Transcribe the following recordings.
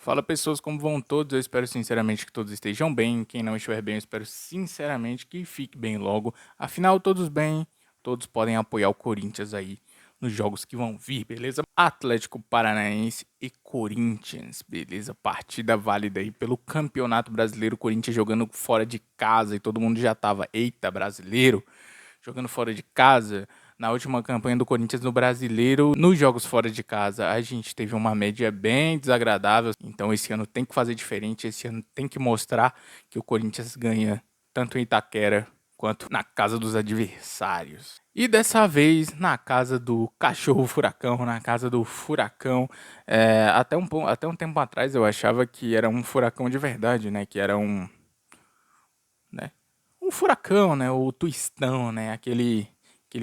Fala pessoas, como vão todos? Eu espero sinceramente que todos estejam bem. Quem não estiver bem, eu espero sinceramente que fique bem logo. Afinal, todos bem, todos podem apoiar o Corinthians aí nos jogos que vão vir, beleza? Atlético Paranaense e Corinthians, beleza? Partida válida aí pelo Campeonato Brasileiro. Corinthians jogando fora de casa e todo mundo já tava, eita, brasileiro, jogando fora de casa. Na última campanha do Corinthians no Brasileiro, nos jogos fora de casa, a gente teve uma média bem desagradável. Então esse ano tem que fazer diferente, esse ano tem que mostrar que o Corinthians ganha tanto em Itaquera quanto na casa dos adversários. E dessa vez na casa do cachorro furacão, na casa do furacão. Até um tempo atrás eu achava que era um furacão de verdade, né? Que era né, um furacão, né? O twistão, né? Aquele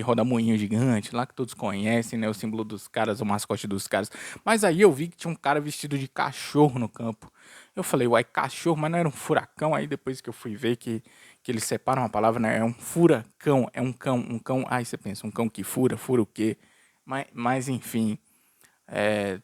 rodamuinho gigante lá que todos conhecem, né? O símbolo dos caras, o mascote dos caras. Mas aí eu vi que tinha um cara vestido de cachorro no campo. Eu falei, uai, cachorro, mas não era um furacão? Aí depois que eu fui ver que eles separam a palavra, né? É um furacão, é um cão, um cão. Aí você pensa, um cão que fura, fura o quê? Mas enfim,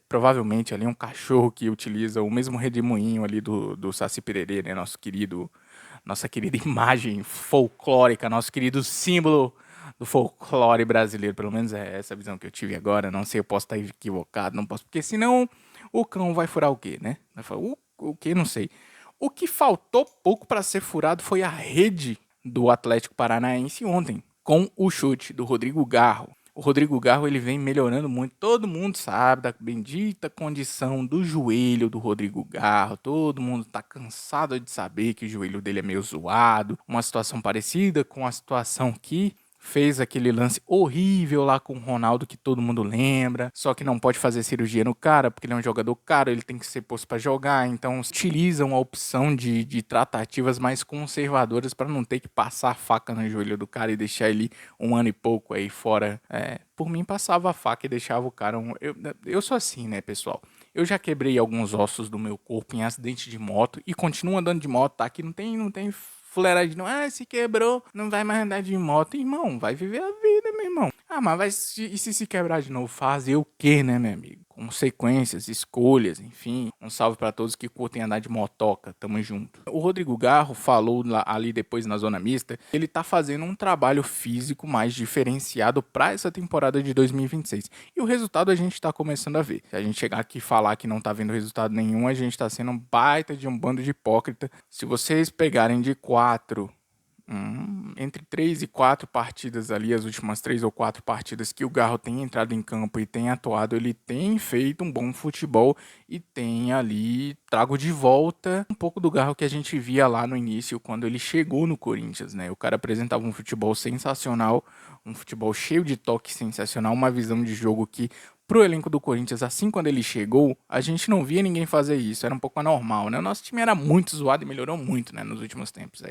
provavelmente ali é um cachorro que utiliza o mesmo redemoinho ali do Saci Pererê, né? Nossa querida imagem folclórica, nosso querido símbolo do folclore brasileiro. Pelo menos é essa visão que eu tive agora. Não sei, eu posso estar equivocado, não posso. Porque senão o cão vai furar o quê, né? Vai furar o quê? Não sei. O que faltou pouco para ser furado foi a rede do Atlético Paranaense ontem, com o chute do Rodrigo Garro. O Rodrigo Garro ele vem melhorando muito. Todo mundo sabe da bendita condição do joelho do Rodrigo Garro. Todo mundo tá cansado de saber que o joelho dele é meio zoado. Uma situação parecida com a situação que fez aquele lance horrível lá com o Ronaldo que todo mundo lembra, só que não pode fazer cirurgia no cara, porque ele é um jogador caro, ele tem que ser posto para jogar, então utilizam a opção de tratativas mais conservadoras para não ter que passar a faca no joelho do cara e deixar ele um ano e pouco aí fora. Por mim passava a faca e deixava o cara eu sou assim, né, pessoal? Eu já quebrei alguns ossos do meu corpo em acidente de moto e continuo andando de moto, tá? Aqui não tem fuleiragem, não. Ah, se quebrou, não vai mais andar de moto. Irmão, vai viver a vida, meu irmão. Ah, mas e se quebrar de novo? Fazer o quê, né, meu amigo? Consequências, escolhas, enfim. Um salve pra todos que curtem andar de motoca. Tamo junto. O Rodrigo Garro falou ali depois na zona mista, ele tá fazendo um trabalho físico mais diferenciado pra essa temporada de 2026. E o resultado a gente tá começando a ver. Se a gente chegar aqui e falar que não tá vendo resultado nenhum, a gente tá sendo um baita de um bando de hipócrita. Se vocês pegarem de 4, entre 3 e 4 partidas ali, as últimas 3 ou 4 partidas que o Garro tem entrado em campo e tem atuado, ele tem feito um bom futebol e tem ali trago de volta um pouco do Garro que a gente via lá no início, quando ele chegou no Corinthians, né? O cara apresentava um futebol sensacional, um futebol cheio de toque sensacional, uma visão de jogo que pro elenco do Corinthians, assim quando ele chegou, a gente não via ninguém fazer isso, era um pouco anormal, né? O nosso time era muito zoado e melhorou muito, né, nos últimos tempos.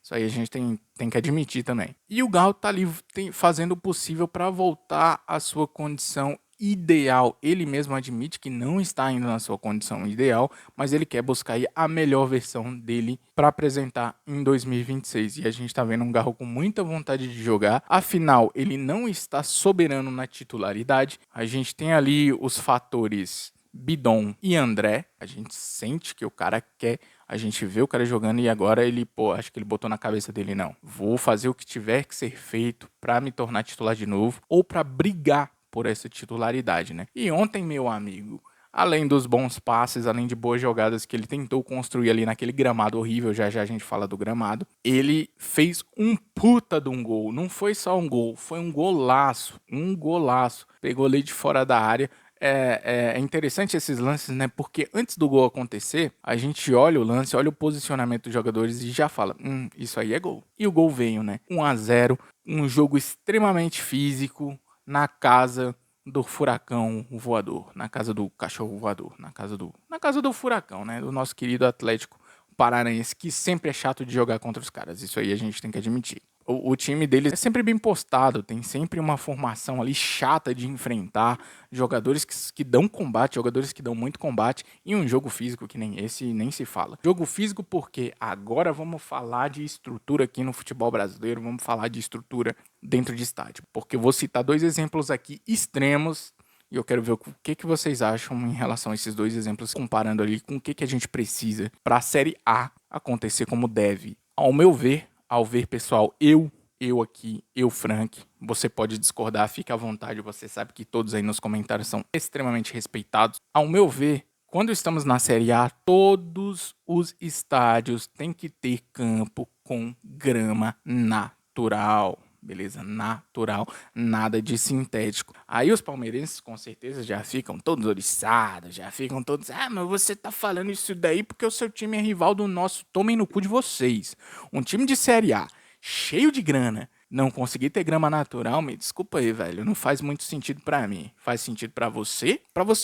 Isso aí a gente tem que admitir também. E o Galo tá ali fazendo o possível para voltar à sua condição ideal. Ele mesmo admite que não está ainda na sua condição ideal, mas ele quer buscar aí a melhor versão dele para apresentar em 2026. E a gente está vendo um Galo com muita vontade de jogar. Afinal, ele não está soberano na titularidade. A gente tem ali os fatores Bidon e André. A gente sente que o cara quer, a gente vê o cara jogando e agora ele, pô, acho que ele botou na cabeça dele, não. Vou fazer o que tiver que ser feito para me tornar titular de novo ou para brigar por essa titularidade, né? E ontem, meu amigo, além dos bons passes, além de boas jogadas que ele tentou construir ali naquele gramado horrível, já já a gente fala do gramado, ele fez um puta de um gol. Não foi só um gol, foi um golaço, um golaço. Pegou ali de fora da área. É interessante esses lances, né? Porque antes do gol acontecer, a gente olha o lance, olha o posicionamento dos jogadores e já fala: isso aí é gol. E o gol veio, né? 1-0, um jogo extremamente físico na casa do furacão voador, na casa do cachorro voador, na casa do furacão, né? Do nosso querido Atlético Paranaense, que sempre é chato de jogar contra os caras. Isso aí a gente tem que admitir. O time deles é sempre bem postado, tem sempre uma formação ali chata de enfrentar, jogadores que dão combate, jogadores que dão muito combate, e um jogo físico que nem esse nem se fala. Jogo físico porque agora vamos falar de estrutura aqui no futebol brasileiro, vamos falar de estrutura dentro de estádio, porque eu vou citar dois exemplos aqui extremos E eu quero ver o que vocês acham em relação a esses dois exemplos, comparando ali com o que a gente precisa para a Série A acontecer como deve. Ao meu ver, ao ver pessoal, eu aqui, eu Frank, você pode discordar, fica à vontade, você sabe que todos aí nos comentários são extremamente respeitados. Ao meu ver, quando estamos na Série A, todos os estádios têm que ter campo com grama natural. Beleza? Natural, nada de sintético. Aí os palmeirenses com certeza já ficam todos oriçados, já ficam todos, mas você tá falando isso daí porque o seu time é rival do nosso, tomem no cu de vocês. Um time de Série A, cheio de grana, não conseguir ter grama natural, me desculpa aí, velho, não faz muito sentido pra mim. Faz sentido pra você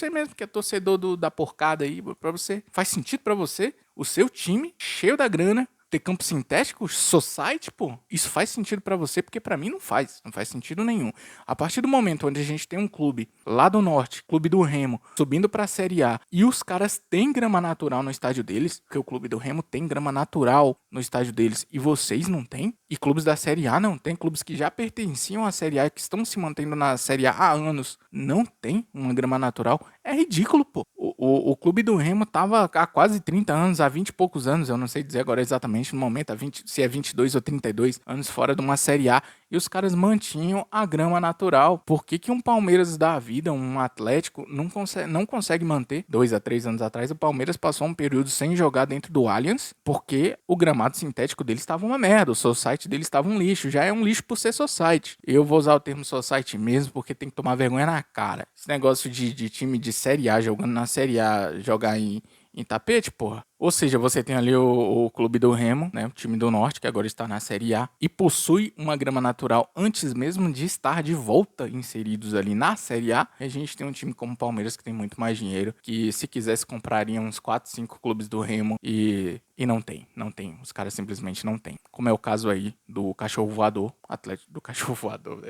mesmo que é torcedor da porcada aí, pra você, faz sentido pra você, o seu time, cheio da grana, ter campo sintético, society, pô, isso faz sentido pra você, porque pra mim não faz sentido nenhum. A partir do momento onde a gente tem um clube lá do norte, clube do Remo, subindo pra Série A, e os caras têm grama natural no estádio deles, porque o clube do Remo tem grama natural no estádio deles, e vocês não têm, e clubes da Série A não tem, clubes que já pertenciam à Série A e que estão se mantendo na Série A há anos, não tem uma grama natural, é ridículo, pô. O clube do Remo tava há quase 30 anos, há 20 e poucos anos, eu não sei dizer agora exatamente no momento, se é 22 ou 32 anos fora de uma Série A, e os caras mantinham a grama natural. Por que um Palmeiras da vida, um Atlético, não consegue manter? 2 a 3 anos atrás, o Palmeiras passou um período sem jogar dentro do Allianz, porque o gramado sintético deles estava uma merda, o society deles estava um lixo, já é um lixo por ser society. Eu vou usar o termo society mesmo, porque tem que tomar vergonha na cara. Esse negócio de time de Série A jogando na Série A, jogar em tapete, porra. Ou seja, você tem ali o clube do Remo, né, o time do Norte, que agora está na Série A, e possui uma grama natural antes mesmo de estar de volta inseridos ali na Série A. E a gente tem um time como o Palmeiras, que tem muito mais dinheiro, que se quisesse compraria uns 4, 5 clubes do Remo e não tem. Os caras simplesmente não tem. Como é o caso aí do Cachorro Voador,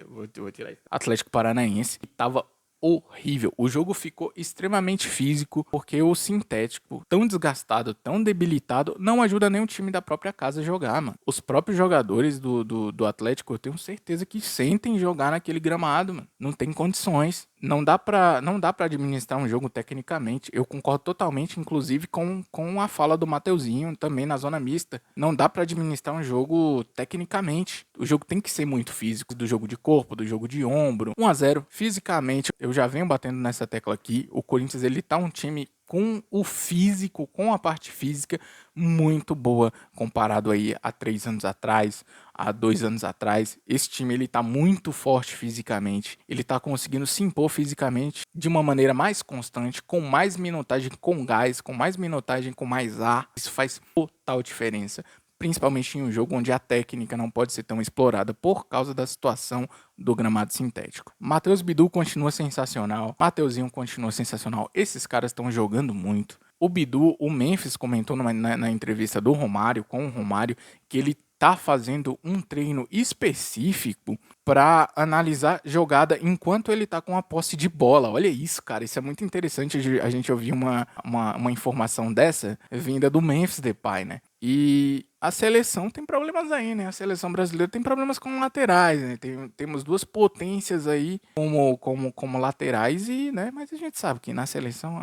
vou tirar isso. Atlético Paranaense, que tava horrível. O jogo ficou extremamente físico porque o sintético, tão desgastado, tão debilitado, não ajuda nem o time da própria casa a jogar, mano. Os próprios jogadores do Atlético, eu tenho certeza que sentem jogar naquele gramado, mano. Não tem condições. Não dá pra administrar um jogo tecnicamente. Eu concordo totalmente, inclusive, com a fala do Mateuzinho também na zona mista. Não dá pra administrar um jogo tecnicamente. O jogo tem que ser muito físico, do jogo de corpo, do jogo de ombro. 1 a 0 fisicamente, eu já venho batendo nessa tecla aqui. O Corinthians, ele tá um time com o físico, com a parte física muito boa comparado aí a 3 anos atrás, há 2 anos atrás. Esse time ele tá muito forte fisicamente, ele tá conseguindo se impor fisicamente de uma maneira mais constante, com mais minutagem, com gás, com mais minutagem, com mais ar. Isso faz total diferença, principalmente em um jogo onde a técnica não pode ser tão explorada por causa da situação do gramado sintético. Matheus Bidu continua sensacional, Mateuzinho continua sensacional, esses caras estão jogando muito. O Bidu, o Memphis comentou na entrevista do Romário, com o Romário, que ele tá fazendo um treino específico para analisar jogada enquanto ele tá com a posse de bola. Olha isso, cara, isso é muito interessante a gente ouvir uma informação dessa vinda do Memphis Depay, né? E a seleção tem problemas aí, né? A seleção brasileira tem problemas com laterais, né? Temos duas potências aí como laterais e, né? Mas a gente sabe que na seleção,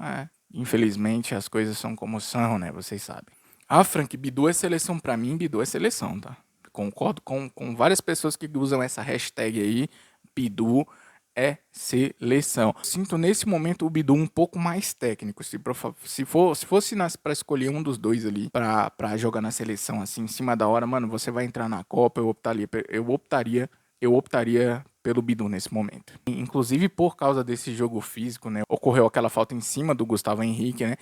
infelizmente, as coisas são como são, né? Vocês sabem. Frank, Bidu é seleção pra mim, Bidu é seleção, tá? Concordo com várias pessoas que usam essa hashtag aí, Bidu é seleção. Sinto nesse momento o Bidu um pouco mais técnico. Se fosse para escolher um dos dois ali pra jogar na seleção assim, em cima da hora, mano, você vai entrar na Copa, eu optaria pelo Bidu nesse momento. Inclusive por causa desse jogo físico, né? Ocorreu aquela falta em cima do Gustavo Henrique, né?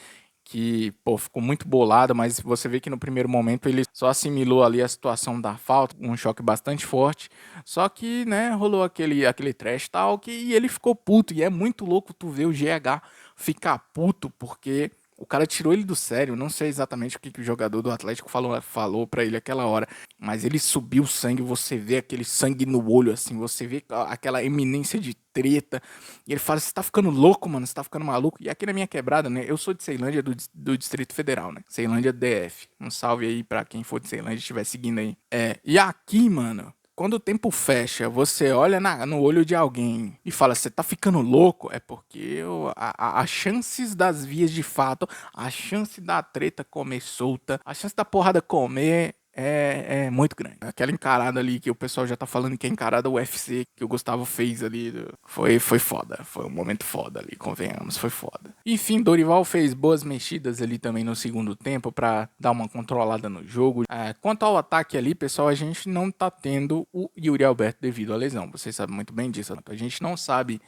Que, pô, ficou muito bolado, mas você vê que no primeiro momento ele só assimilou ali a situação da falta, um choque bastante forte, só que, né, rolou aquele trash talk e ele ficou puto, e é muito louco tu ver o GH ficar puto, porque o cara tirou ele do sério, não sei exatamente o que o jogador do Atlético falou pra ele aquela hora, mas ele subiu o sangue, você vê aquele sangue no olho, assim, você vê aquela eminência de treta, e ele fala, você tá ficando louco, mano, você tá ficando maluco, e aqui na minha quebrada, né, eu sou de Ceilândia, do Distrito Federal, né, Ceilândia DF, um salve aí pra quem for de Ceilândia e estiver seguindo aí, e aqui, mano, Quando o tempo fecha, você olha no olho de alguém e fala, você tá ficando louco, é porque as chances das vias de fato, a chance da treta comer solta, a chance da porrada comer é muito grande. Aquela encarada ali que o pessoal já tá falando que é encarada UFC que o Gustavo fez ali, foi foda. Foi um momento foda ali, convenhamos, foi foda. Enfim, Dorival fez boas mexidas ali também no segundo tempo pra dar uma controlada no jogo. Quanto ao ataque ali, pessoal, a gente não tá tendo o Yuri Alberto devido à lesão. Vocês sabem muito bem disso. A gente não sabe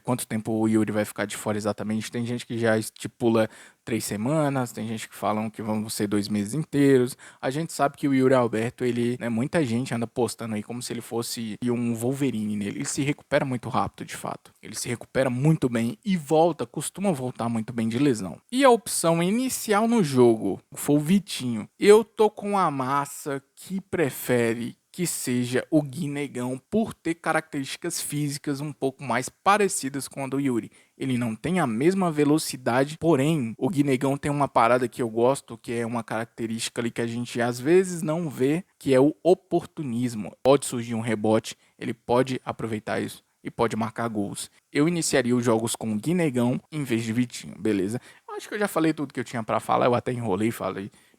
quanto tempo o Yuri vai ficar de fora exatamente. Tem gente que já estipula 3 semanas, tem gente que falam que vão ser 2 meses inteiros. A gente sabe que o Yuri Alberto, ele, né, muita gente anda postando aí como se ele fosse um Wolverine nele. Ele se recupera muito rápido, de fato. Ele se recupera muito bem e costuma voltar muito bem de lesão. E a opção inicial no jogo foi o Vitinho. Eu tô com a massa que prefere que seja o Guinegão por ter características físicas um pouco mais parecidas com a do Yuri. Ele não tem a mesma velocidade, porém, o Guinegão tem uma parada que eu gosto, que é uma característica ali que a gente às vezes não vê, que é o oportunismo. Pode surgir um rebote, ele pode aproveitar isso e pode marcar gols. Eu iniciaria os jogos com o Guinegão em vez de Vitinho, beleza? Eu acho que eu já falei tudo que eu tinha pra falar, eu até enrolei,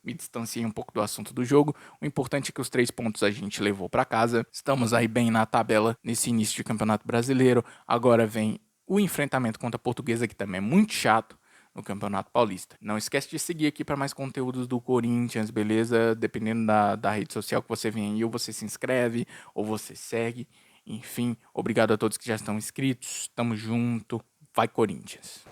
me distanciei um pouco do assunto do jogo. O importante é que os 3 pontos a gente levou para casa. Estamos aí bem na tabela nesse início de Campeonato Brasileiro. Agora vem o enfrentamento contra a Portuguesa, que também é muito chato no Campeonato Paulista. Não esquece de seguir aqui para mais conteúdos do Corinthians, beleza? Dependendo da rede social que você vem aí, ou você se inscreve, ou você segue. Enfim, obrigado a todos que já estão inscritos. Tamo junto. Vai, Corinthians!